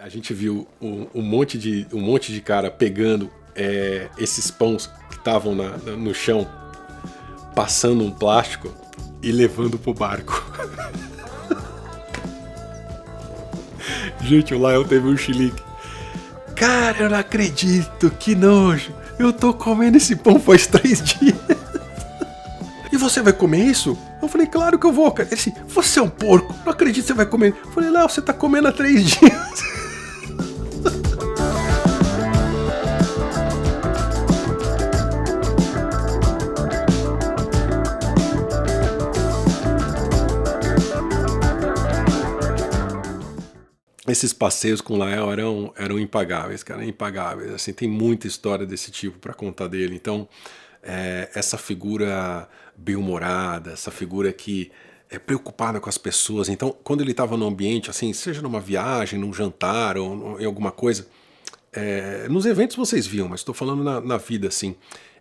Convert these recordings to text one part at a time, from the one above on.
A gente viu um monte de cara pegando esses pães que estavam no chão, passando um plástico e levando pro barco. Gente, o Lael teve um chilique. Cara, eu não acredito, que nojo. Eu tô comendo esse pão faz 3 dias. E você vai comer isso? Eu falei, claro que eu vou, cara. Ele disse, você é um porco, não acredito que você vai comer. Eu falei, Léo, você tá comendo há 3 dias. Esses passeios com o Lael eram impagáveis, cara, impagáveis. Assim, tem muita história desse tipo pra contar dele. Então, essa figura bem-humorada, essa figura que é preocupada com as pessoas. Então, quando ele estava no ambiente, assim, seja numa viagem, num jantar ou em alguma coisa, nos eventos vocês viam, mas estou falando na vida, assim.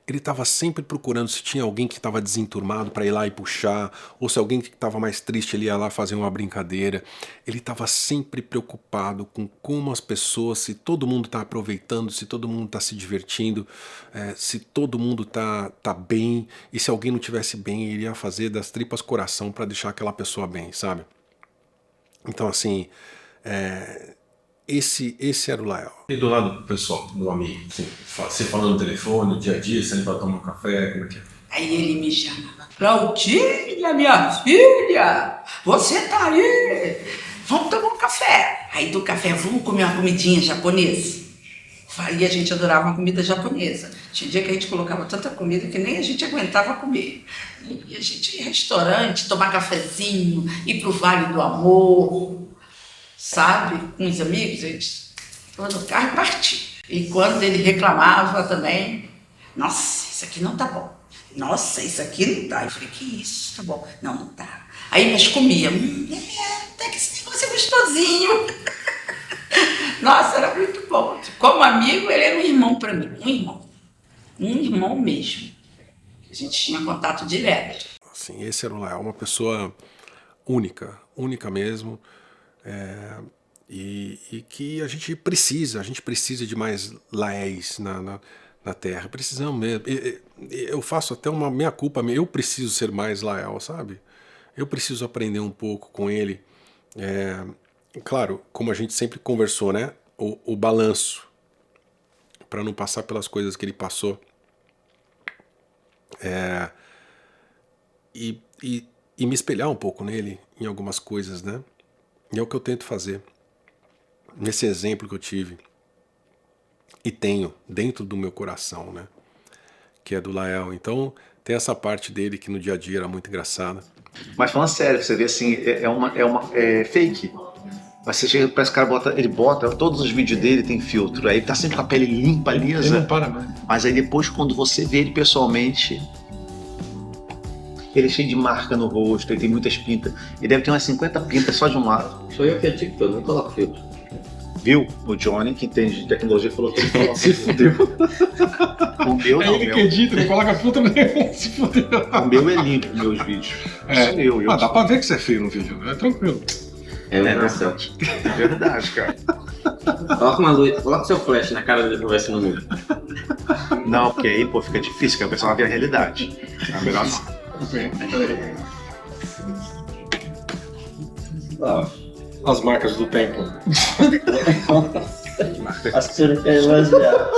Ele estava sempre procurando se tinha alguém que estava desenturmado para ir lá e puxar, ou se alguém que estava mais triste ele ia lá fazer uma brincadeira. Ele estava sempre preocupado com como as pessoas, se todo mundo está aproveitando, se todo mundo está se divertindo, se todo mundo tá bem, e se alguém não tivesse bem, ele ia fazer das tripas coração para deixar aquela pessoa bem, sabe? Então, assim, esse era o Lael. E do lado do pessoal, do amigo, assim, você falando no telefone, no dia a dia, saindo pra tomar um café, como é que é? Aí ele me chamava, Claudinha, minha filha, você tá aí? Vamos tomar um café. Aí do café, vamos comer uma comidinha japonesa. Aí a gente adorava uma comida japonesa. Tinha dia que a gente colocava tanta comida que nem a gente aguentava comer. E a gente ia em restaurante, tomar cafezinho, ir pro Vale do Amor, sabe? Com os amigos, a gente estava no carro e partia. E quando ele reclamava também, nossa, isso aqui não tá bom. Nossa, isso aqui não tá. Eu falei, que isso? Tá bom. Não, não tá. Aí nós comia. Até que esse negócio é gostosinho. Nossa, era muito bom. Como amigo, ele era um irmão para mim. Um irmão. Um irmão mesmo. A gente tinha contato direto. Assim, esse era o Lael, uma pessoa única, única mesmo. E que a gente precisa de mais Laéis na Terra. Precisamos mesmo. Eu faço até uma meia-culpa, eu preciso ser mais Lael, sabe? Eu preciso aprender um pouco com ele. Claro, como a gente sempre conversou, né? O balanço, para não passar pelas coisas que ele passou. E me espelhar um pouco nele, em algumas coisas, né? E é o que eu tento fazer. Nesse exemplo que eu tive e tenho dentro do meu coração, né? Que é do Lael. Então tem essa parte dele que no dia a dia era muito engraçada. Mas falando sério, você vê assim, é fake. Mas você chega, parece que o cara ele bota, todos os vídeos dele tem filtro, aí tá sempre com a pele limpa, lisa. Ele não para, né? Mas aí depois, quando você vê ele pessoalmente, ele é cheio de marca no rosto, ele tem muitas pintas. Ele deve ter umas 50 pintas só de um lado. Sou eu que é TikTok, não coloco filtro. Viu? O Johnny, que entende de tecnologia, falou que ele coloca Se fudeu. O meu não, ele que edita, ele coloca filtro nenhum, se fudeu. O meu é limpo, meus vídeos. Sou eu. Dá pra ver que você é feio no vídeo, é tranquilo. É iluminação. É verdade, cara. Coloca uma luz, coloca seu flash na cara dele pra ver se não muda. Não, porque aí, pô, fica difícil, que a pessoa vê a realidade. É melhor não. As marcas do tempo. Acho que você não quer elogiar.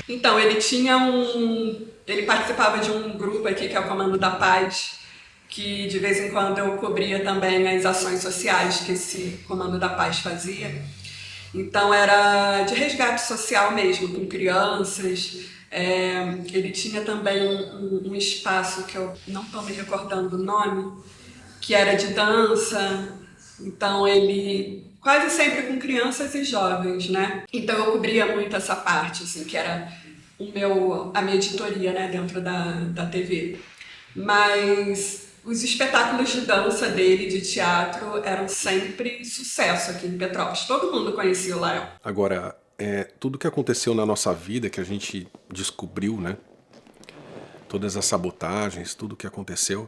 Então, ele participava de um grupo aqui que é o Comando da Paz, que de vez em quando eu cobria também as ações sociais que esse Comando da Paz fazia. Então era de resgate social mesmo, com crianças. Ele tinha também um espaço que eu não estou me recordando o nome, que era de dança. Então ele quase sempre com crianças e jovens, né? Então eu cobria muito essa parte, assim, que era a minha editoria, né, dentro da TV. Mas os espetáculos de dança dele, de teatro, eram sempre sucesso aqui em Petrópolis. Todo mundo conhecia o Lael. Agora, tudo que aconteceu na nossa vida, que a gente descobriu, né? Todas as sabotagens, tudo que aconteceu,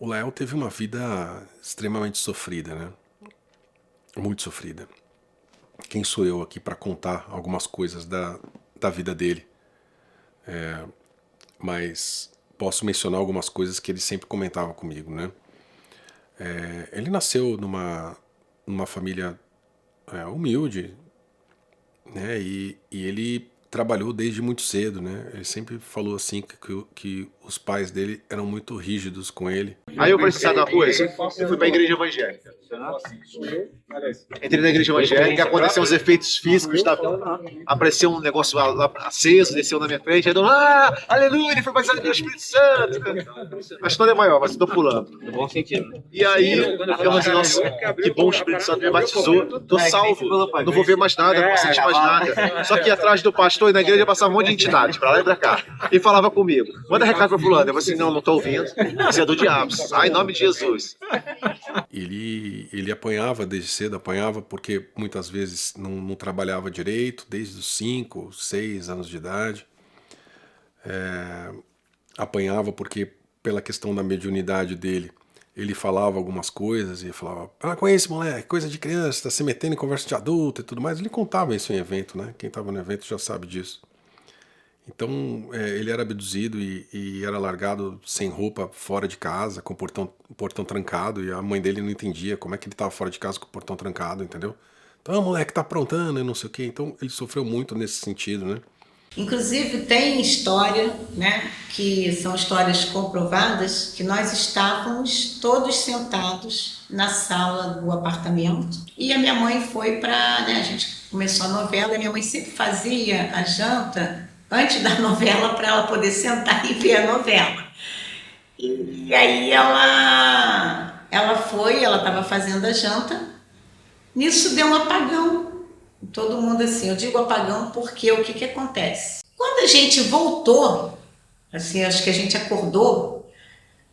o Lael teve uma vida extremamente sofrida, né? muito sofrida. Quem sou eu aqui para contar algumas coisas da vida dele? Mas posso mencionar algumas coisas que ele sempre comentava comigo, né? Ele nasceu numa família humilde, né? E ele trabalhou desde muito cedo, né? Ele sempre falou assim que os pais dele eram muito rígidos com ele. Aí eu precisar da coisa, eu fui pra igreja evangélica. Entrei na igreja evangélica, aconteceu uns efeitos físicos, apareceu um negócio aceso, desceu na minha frente, aí eu, aleluia, ele foi batizado pelo Espírito Santo. A história é maior, mas eu tô pulando. No bom sentido. E aí, eu falei, nossa, que bom, o Espírito Santo me batizou, tô salvo, não vou ver mais nada, não vou sentir mais nada. Só que atrás do pastor e na igreja passava um monte de entidade, pra lá e pra cá. E falava comigo, manda recado pra fulano. Eu falei assim, não tô ouvindo, isso é do diabo. Ai, em nome de Jesus. Ele apanhava desde cedo, apanhava porque muitas vezes não trabalhava direito, desde os 5, 6 anos de idade. Apanhava porque, pela questão da mediunidade dele, ele falava algumas coisas e falava, para com esse moleque, coisa de criança, tá se metendo em conversa de adulto e tudo mais. Ele contava isso em evento, né? Quem estava no evento já sabe disso. Então ele era abduzido e era largado sem roupa fora de casa, com o portão trancado, e a mãe dele não entendia como é que ele estava fora de casa com o portão trancado, entendeu? Então, moleque, tá aprontando e não sei o quê. Então ele sofreu muito nesse sentido, né? Inclusive tem história, né, que são histórias comprovadas, que nós estávamos todos sentados na sala do apartamento e a minha mãe foi para, né, a gente começou a novela e minha mãe sempre fazia a janta antes da novela para ela poder sentar e ver a novela. E aí ela estava fazendo a janta, nisso deu um apagão. Todo mundo assim, eu digo apagão porque o que acontece? Quando a gente voltou, assim, acho que a gente acordou,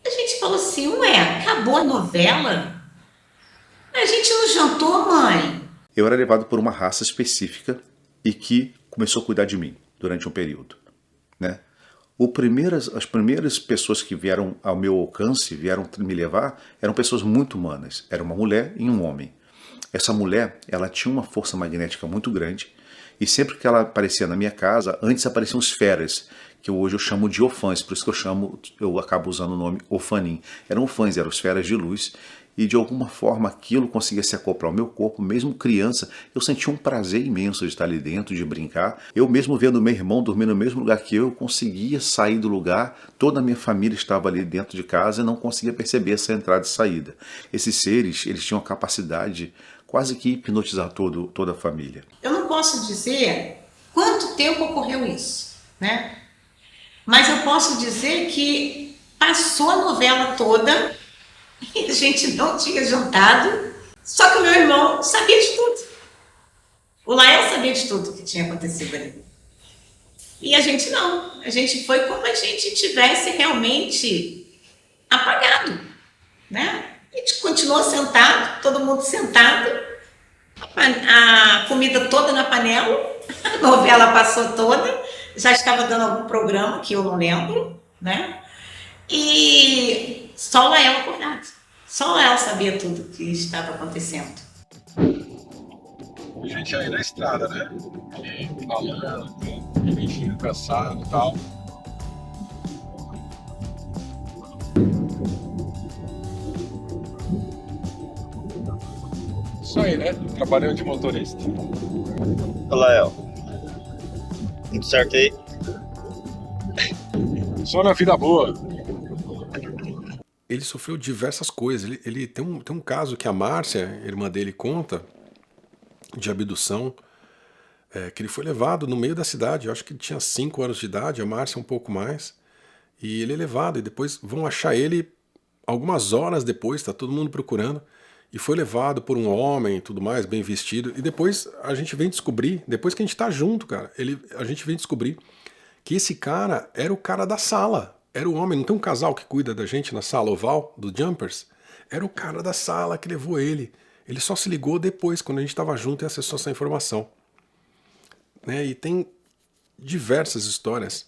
a gente falou assim, acabou a novela? A gente não jantou, mãe? Eu era levado por uma raça específica e que começou a cuidar de mim durante um período, né? As primeiras pessoas que vieram ao meu alcance, vieram me levar, eram pessoas muito humanas. Era uma mulher e um homem. Essa mulher, ela tinha uma força magnética muito grande e sempre que ela aparecia na minha casa, antes apareciam esferas, que hoje eu chamo de ofãs, por isso que eu acabo usando o nome ofanim. Eram ofãs, eram esferas de luz e de alguma forma aquilo conseguia se acoplar ao meu corpo, mesmo criança, eu sentia um prazer imenso de estar ali dentro, de brincar. Eu mesmo vendo meu irmão dormir no mesmo lugar que eu conseguia sair do lugar, toda a minha família estava ali dentro de casa e não conseguia perceber essa entrada e saída. Esses seres, eles tinham a capacidade quase que hipnotizar toda a família. Eu não posso dizer quanto tempo ocorreu isso, né? Mas eu posso dizer que passou a novela toda e a gente não tinha jantado, só que o meu irmão sabia de tudo. O Lael sabia de tudo que tinha acontecido ali. E a gente não. A gente foi como a gente tivesse realmente apagado, né? A gente continuou sentado, todo mundo sentado, a comida toda na panela, a novela passou toda, já estava dando algum programa que eu não lembro, né? E só o Lael acordado. Só ela sabia tudo que estava acontecendo. A gente aí na estrada, né? E falando, dirigindo, cansado e tal. Isso aí, né? Trabalhando de motorista. Olá, El. Tudo certo aí? Só na vida boa. Ele sofreu diversas coisas. Ele tem um caso que a Márcia, irmã dele, conta de abdução, que ele foi levado no meio da cidade. Eu acho que ele tinha 5 anos de idade, a Márcia um pouco mais. E ele é levado, e depois vão achar ele algumas horas depois, tá todo mundo procurando. E foi levado por um homem e tudo mais, bem vestido. E depois a gente vem descobrir, depois que a gente tá junto, cara, a gente vem descobrir que esse cara era o cara da sala. Era o homem, não tem um casal que cuida da gente na sala oval, do Jumpers? Era o cara da sala que levou ele. Ele só se ligou depois, quando a gente estava junto e acessou essa informação. Né? E tem diversas histórias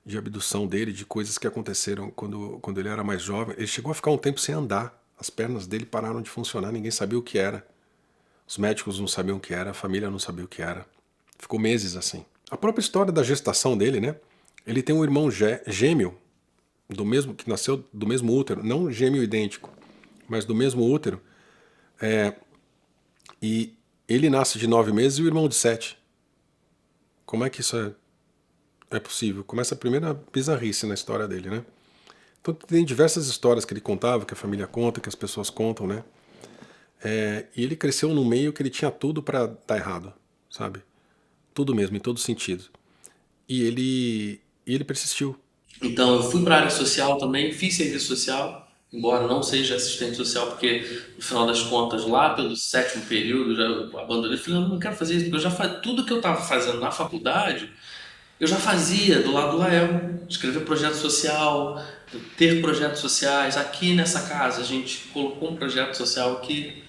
de abdução dele, de coisas que aconteceram quando ele era mais jovem. Ele chegou a ficar um tempo sem andar. As pernas dele pararam de funcionar, ninguém sabia o que era. Os médicos não sabiam o que era, a família não sabia o que era. Ficou meses assim. A própria história da gestação dele, né? Ele tem um irmão gêmeo, que nasceu do mesmo útero, não gêmeo idêntico, mas do mesmo útero. E ele nasce de 9 meses e o irmão de 7. Como é que isso é possível? Começa a primeira bizarrice na história dele, né? Então tem diversas histórias que ele contava, que a família conta, que as pessoas contam, né? E ele cresceu num meio que ele tinha tudo para dar errado, sabe? Tudo mesmo, em todo sentido. E ele persistiu. Então eu fui para a área social também, fiz serviço social, embora não seja assistente social, porque no final das contas, lá pelo 7º período, já abandonei. Falei, não quero fazer isso, porque eu já tudo que eu estava fazendo na faculdade, eu já fazia do lado do Lael. Escrever projeto social, ter projetos sociais. Aqui nessa casa a gente colocou um projeto social aqui,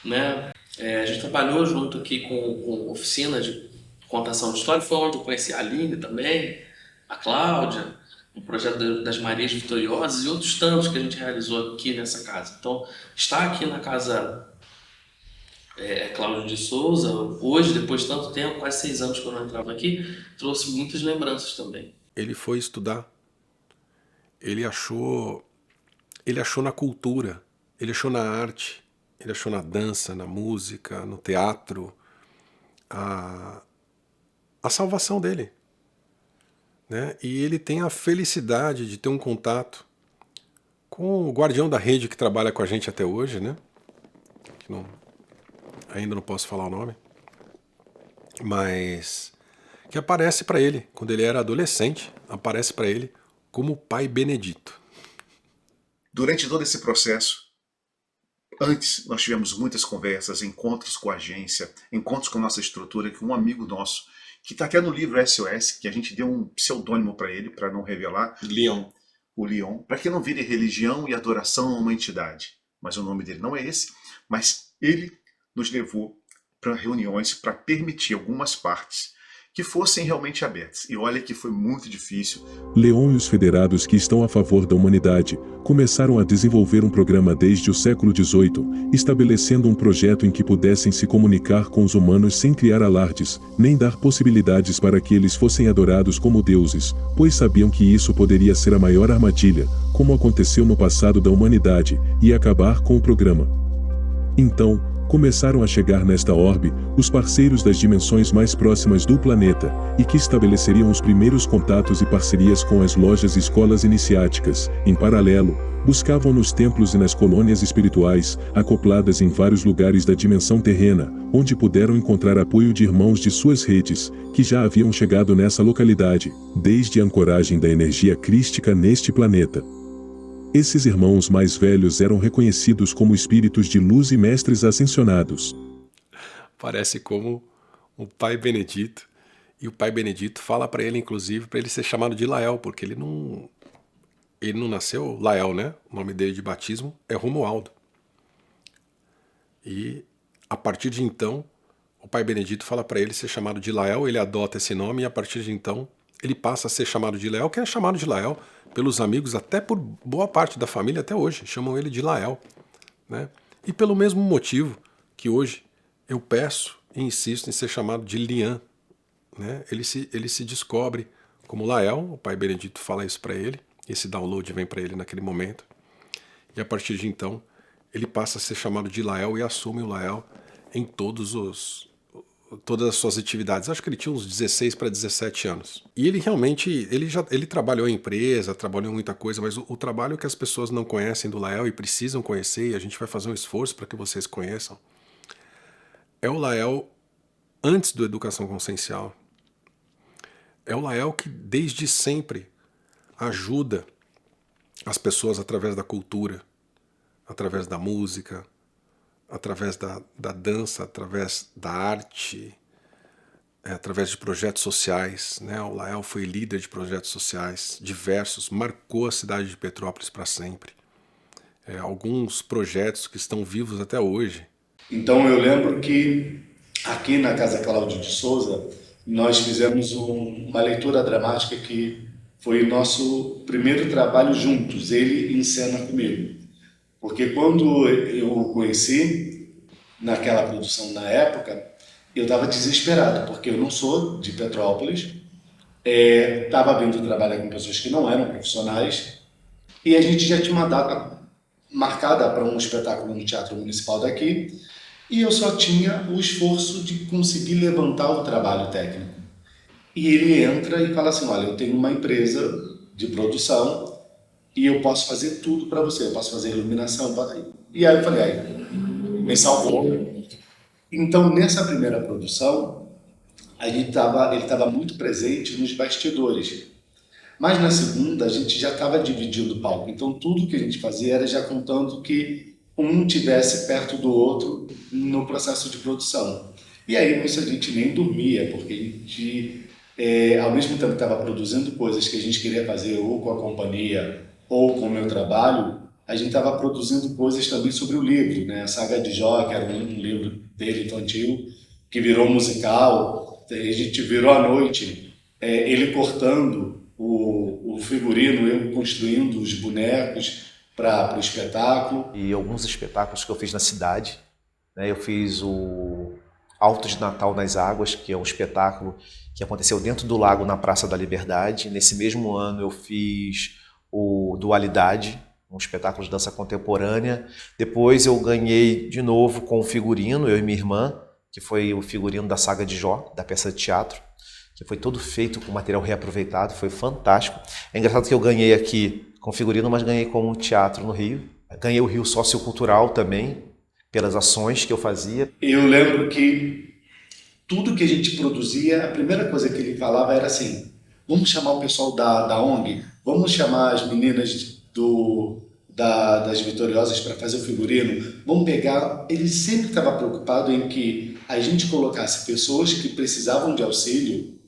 né? A gente trabalhou junto aqui com oficina de contação de história, foi onde eu conheci a Aline também, a Cláudia, o projeto das Marias Vitoriosas e outros tantos que a gente realizou aqui nessa casa. Então, estar aqui na casa Cláudio de Souza, hoje, depois de tanto tempo, quase 6 anos que eu não entrava aqui, trouxe muitas lembranças também. Ele foi estudar, ele achou na cultura, ele achou na arte, ele achou na dança, na música, no teatro, a salvação dele, né? E ele tem a felicidade de ter um contato com o guardião da rede que trabalha com a gente até hoje, né? Que ainda não posso falar o nome, mas que aparece para ele, quando ele era adolescente, aparece para ele como o Pai Benedito. Durante todo esse processo, antes nós tivemos muitas conversas, encontros com a agência, encontros com a nossa estrutura, que um amigo nosso, que está até no livro SOS, que a gente deu um pseudônimo para ele, para não revelar. Leon. O Leon, para que não vire religião e adoração a uma entidade. Mas o nome dele não é esse, mas ele nos levou para reuniões para permitir algumas partes que fossem realmente abertas. E olha que foi muito difícil. Leon e os federados que estão a favor da humanidade começaram a desenvolver um programa desde o século XVIII, estabelecendo um projeto em que pudessem se comunicar com os humanos sem criar alardes, nem dar possibilidades para que eles fossem adorados como deuses, pois sabiam que isso poderia ser a maior armadilha, como aconteceu no passado da humanidade, e acabar com o programa. Então, começaram a chegar nesta orbe os parceiros das dimensões mais próximas do planeta, e que estabeleceriam os primeiros contatos e parcerias com as lojas e escolas iniciáticas. Em paralelo, buscavam nos templos e nas colônias espirituais, acopladas em vários lugares da dimensão terrena, onde puderam encontrar apoio de irmãos de suas redes, que já haviam chegado nessa localidade, desde a ancoragem da energia crística neste planeta. Esses irmãos mais velhos eram reconhecidos como espíritos de luz e mestres ascensionados. Parece como o Pai Benedito. E o Pai Benedito fala para ele, inclusive, para ele ser chamado de Lael, porque ele não nasceu Lael, né? O nome dele de batismo é Romualdo. E a partir de então, o Pai Benedito fala para ele ser chamado de Lael, ele adota esse nome e a partir de então ele passa a ser chamado de Lael, que é chamado de Lael pelos amigos, até por boa parte da família até hoje, chamam ele de Lael, né? E pelo mesmo motivo que hoje eu peço e insisto em ser chamado de Lian, né? Ele se descobre como Lael, o Pai Benedito fala isso para ele, esse download vem para ele naquele momento, e a partir de então ele passa a ser chamado de Lael e assume o Lael em todas as suas atividades. Acho que ele tinha uns 16 para 17 anos. E ele realmente, ele trabalhou em empresa, trabalhou em muita coisa, mas o trabalho que as pessoas não conhecem do Lael e precisam conhecer, e a gente vai fazer um esforço para que vocês conheçam, é o Lael antes do Educação Consciencial. É o Lael que desde sempre ajuda as pessoas através da cultura, através da música, através da dança, através da arte, através de projetos sociais, né? O Lael foi líder de projetos sociais diversos, marcou a cidade de Petrópolis para sempre. Alguns projetos que estão vivos até hoje. Então eu lembro que aqui na Casa Cláudio de Souza nós fizemos uma leitura dramática que foi o nosso primeiro trabalho juntos, ele em cena comigo. Porque quando eu o conheci, naquela produção na época, eu estava desesperado, porque eu não sou de Petrópolis, estava vindo trabalhar com pessoas que não eram profissionais, e a gente já tinha uma data marcada para um espetáculo no Teatro Municipal daqui, e eu só tinha o esforço de conseguir levantar o trabalho técnico. E ele entra e fala assim, olha, eu tenho uma empresa de produção e eu posso fazer tudo para você, eu posso fazer iluminação. E aí eu falei, aí, me salvou. Então, nessa primeira produção, ele estava muito presente nos bastidores. Mas na segunda, a gente já estava dividindo o palco. Então, tudo que a gente fazia era já contando que um tivesse perto do outro no processo de produção. E aí, nisso a gente nem dormia, porque a gente, ao mesmo tempo que estava produzindo coisas que a gente queria fazer ou com a companhia ou com o meu trabalho, a gente estava produzindo coisas também sobre o livro, né? A Saga de Jó, que era um livro dele infantil, que virou musical. A gente virou à noite, ele cortando o figurino, eu construindo os bonecos para o espetáculo. E alguns espetáculos que eu fiz na cidade, né? Eu fiz o Alto de Natal nas Águas, que é um espetáculo que aconteceu dentro do lago na Praça da Liberdade. Nesse mesmo ano eu fiz o Dualidade, um espetáculo de dança contemporânea. Depois eu ganhei de novo com o figurino, eu e minha irmã, que foi o figurino da Saga de Jó, da peça de teatro, que foi todo feito com material reaproveitado, foi fantástico. É engraçado que eu ganhei aqui com figurino, mas ganhei com o teatro no Rio. Ganhei o Rio Sociocultural também, pelas ações que eu fazia. Eu lembro que tudo que a gente produzia, a primeira coisa que ele falava era assim, vamos chamar o pessoal da ONG, vamos chamar as meninas das Vitoriosas para fazer o figurino, vamos pegar... Ele sempre estava preocupado em que a gente colocasse pessoas que precisavam de auxílio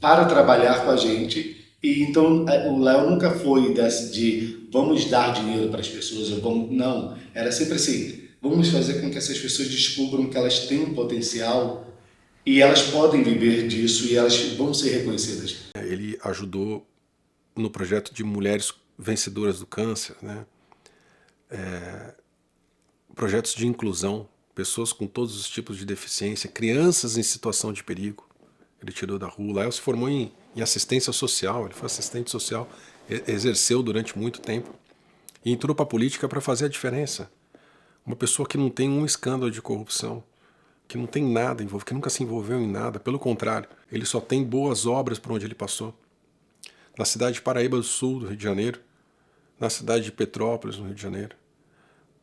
para trabalhar com a gente. E então o Léo nunca foi de vamos dar dinheiro para as pessoas, não, era sempre assim, vamos fazer com que essas pessoas descubram que elas têm um potencial e elas podem viver disso e elas vão ser reconhecidas. Ele ajudou no projeto de mulheres vencedoras do câncer, né? Projetos de inclusão, pessoas com todos os tipos de deficiência, crianças em situação de perigo, ele tirou da rua. O Léo se formou em assistência social, ele foi assistente social, exerceu durante muito tempo e entrou para a política para fazer a diferença. Uma pessoa que não tem um escândalo de corrupção, que não tem nada envolvido, que nunca se envolveu em nada, pelo contrário, ele só tem boas obras por onde ele passou. Na cidade de Paraíba do Sul, do Rio de Janeiro, na cidade de Petrópolis, no Rio de Janeiro.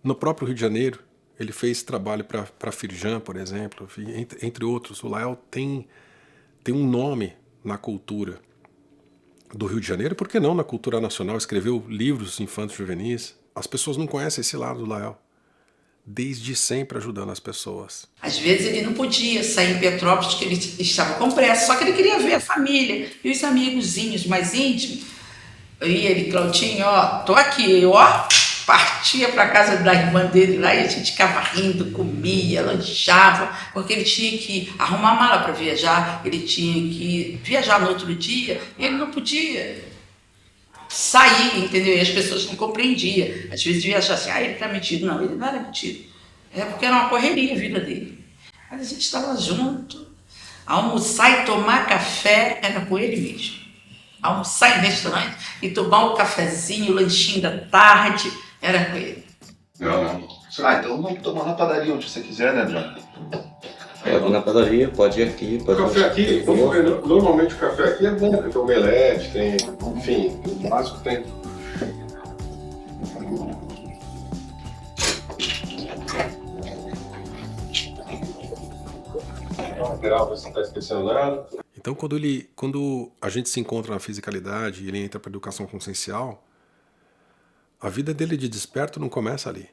No próprio Rio de Janeiro, ele fez trabalho para a Firjan, por exemplo, entre outros. O Léo tem um nome na cultura do Rio de Janeiro, por que não na cultura nacional? Escreveu livros infantos juvenis. As pessoas não conhecem esse lado do Léo. Desde sempre ajudando as pessoas. Às vezes ele não podia sair em Petrópolis porque ele estava com pressa, só que ele queria ver a família e os amigozinhos mais íntimos. E ele, Claudinho, ó, tô aqui, ó, partia para casa da irmã dele lá e a gente ficava rindo, comia, lanchava, porque ele tinha que arrumar mala para viajar, ele tinha que viajar no outro dia, e ele não podia sair, entendeu? E as pessoas não compreendiam. Às vezes devia achar assim, ele tá metido. Não, ele não era metido. É porque era uma correria a vida dele. Mas a gente estava junto. Almoçar e tomar café era com ele mesmo. Almoçar em restaurante e tomar um cafezinho, o lanchinho da tarde, era com ele. Não. Então vamos tomar na padaria onde você quiser, né, André? Eu vou na padaria, pode ir aqui. Pode o café aqui, normalmente o café aqui é bom, tem omelete, tem, enfim, o básico tem. Lateral, você não está esquecendo nada. Então quando a gente se encontra na fisicalidade e ele entra para a educação consciencial, a vida dele de desperto não começa ali.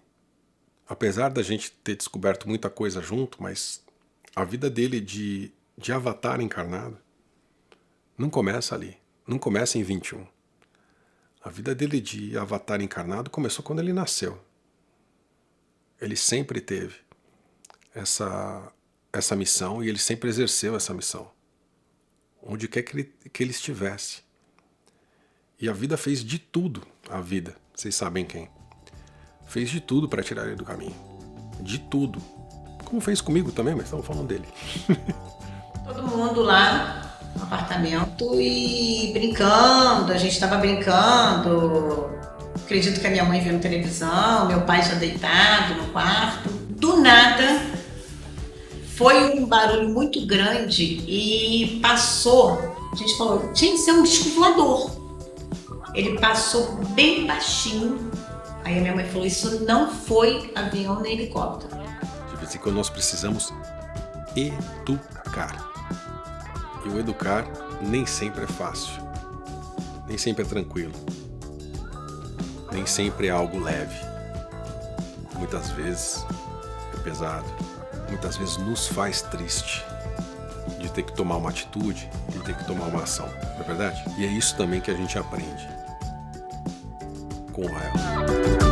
Apesar da gente ter descoberto muita coisa junto, mas a vida dele de avatar encarnado não começa ali, não começa em 21. A vida dele de avatar encarnado começou quando ele nasceu. Ele sempre teve essa missão e ele sempre exerceu essa missão, onde quer que ele estivesse. E a vida fez de tudo, a vida, vocês sabem quem, fez de tudo para tirar ele do caminho, de tudo. como fez comigo também, mas estamos falando dele. Todo mundo lá no apartamento e brincando, a gente estava brincando. Acredito que a minha mãe vendo televisão, meu pai já deitado no quarto. Do nada, foi um barulho muito grande e passou. A gente falou, tinha que ser um disco voador. Ele passou bem baixinho. Aí a minha mãe falou, isso não foi avião nem helicóptero. De vez em quando nós precisamos educar. E o educar nem sempre é fácil. Nem sempre é tranquilo. Nem sempre é algo leve. Muitas vezes é pesado. Muitas vezes nos faz triste de ter que tomar uma atitude, de ter que tomar uma ação. Não é verdade? E é isso também que a gente aprende com o Rael.